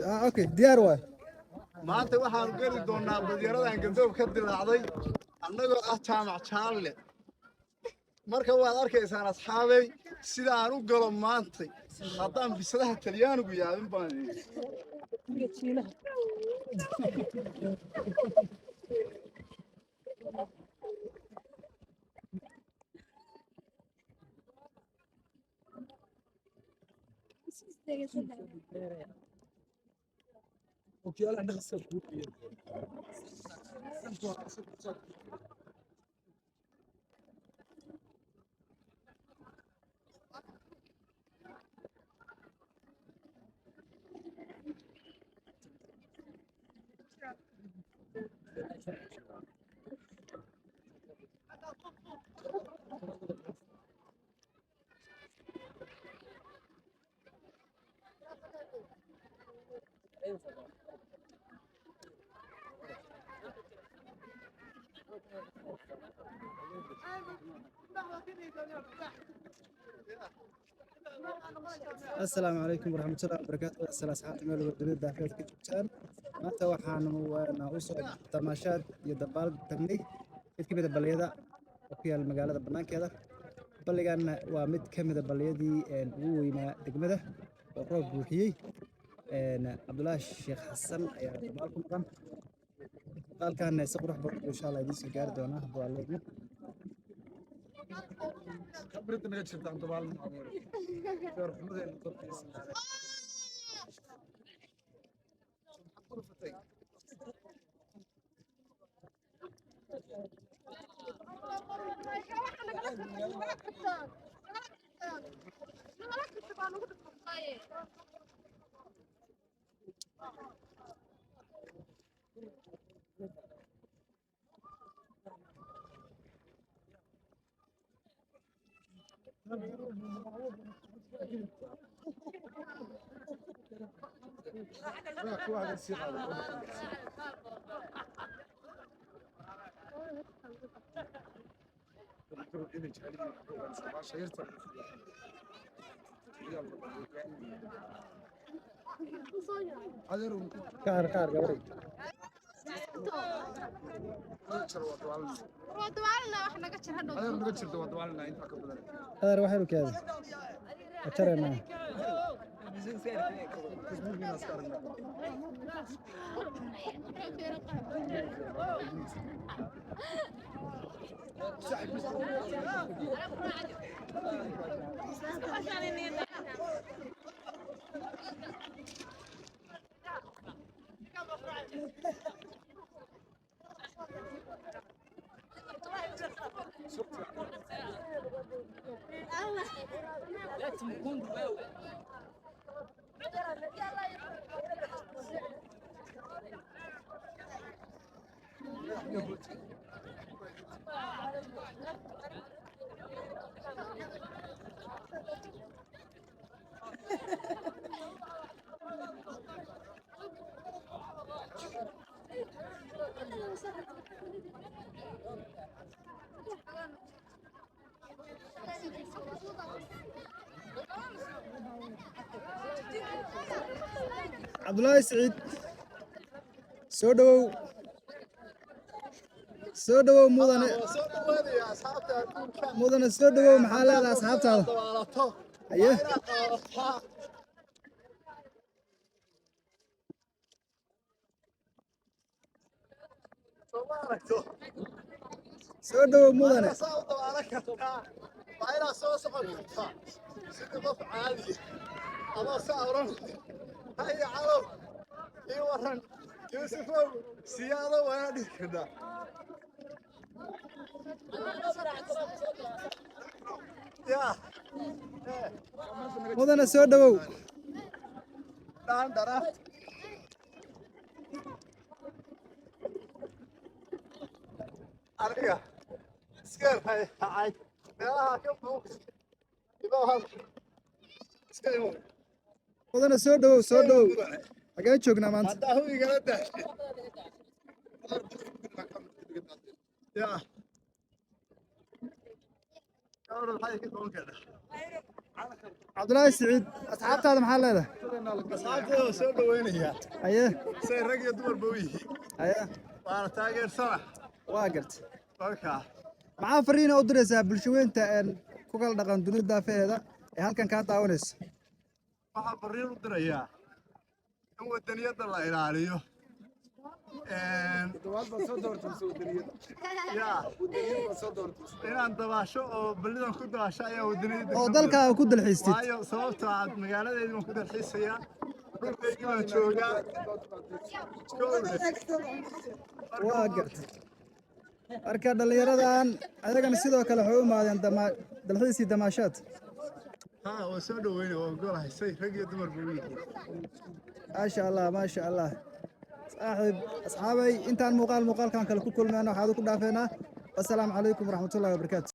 اوكي ديار واي maanta waxaan geli doonaa badyaradan gadoob ka dilaacday annagoo ah jaamac jaalle marka waad arkaysaan asxaabay sida aan u galo maantay haddaan bisadaha talyaanigu yaabin baan السلام عليكم ورحمة الله وبركاته. السلام أصحابي ميل ودنيا دافعت كجبتان. maanta waxaan u soo tamaashaad iyo dabaal tagnay mid ka mid ah balliyada oo ku yaal magaalada banaankeeda. balligan waa mid ka mid ah balliyadii ugu weynaa degmada oo roob buuxiyey. Cabdullaahi Sheekh Xasan ayaa dabaal ku maqan. Dabaalkan si qurux badan insha Allah idiin soo gaari doona haddii waa leeyahay. خبرت انك شفت عن طبال المعمور دور حمدين القرطيس كار كار قبري هذا روح له كذا أترى معه عبد الله سعيد سودو مدن سودو محل أصحابته أيه سودو مدن وأنا صوص قلت سيدي عادي أنا سأرن هيا علو يورن يوسفو سيارة وادي كذا يا مدن سودو دان درا أرجع سكر هاي هاي لا كم فوق يبغى سكر مدن سودو حاجة شوكنا مانت هذا هو يقول ده يا أول حاجة كده cabdulaahi siciid asxaabtaada maxaa leedahay asxaabteeda waa soo dhaweynaya haye say rag iyo dumarba u yihiin haye waana taageersana waa garta markaa maxaa fariina u diraysaa bulshaweynta ku kala dhaqan dunida daafeheeda ee halkan kaa daawanaysa waxaan fariin u dirayaa in wadaniyadda la ilaaliyo inaan dabaasho oo balidan ku dabaasho ayaa wadaniyadda oo dalkaaga ku dalxiistid waayo sababtoo ah magaaladeedii baan ku dalxiisayaa dhulkaygii baan joogaa waa garta marka dhallinyaradan ayagana sidoo kale waxay u imaadeen dalxiisii damaashaad ها وسودو وين وقول هاي سي رجع دمر بوي ما شاء الله ما شاء الله صاحب أصحابي أنت المقال كان كل معنا وحاضر كل دافعنا. السلام عليكم ورحمة الله وبركاته.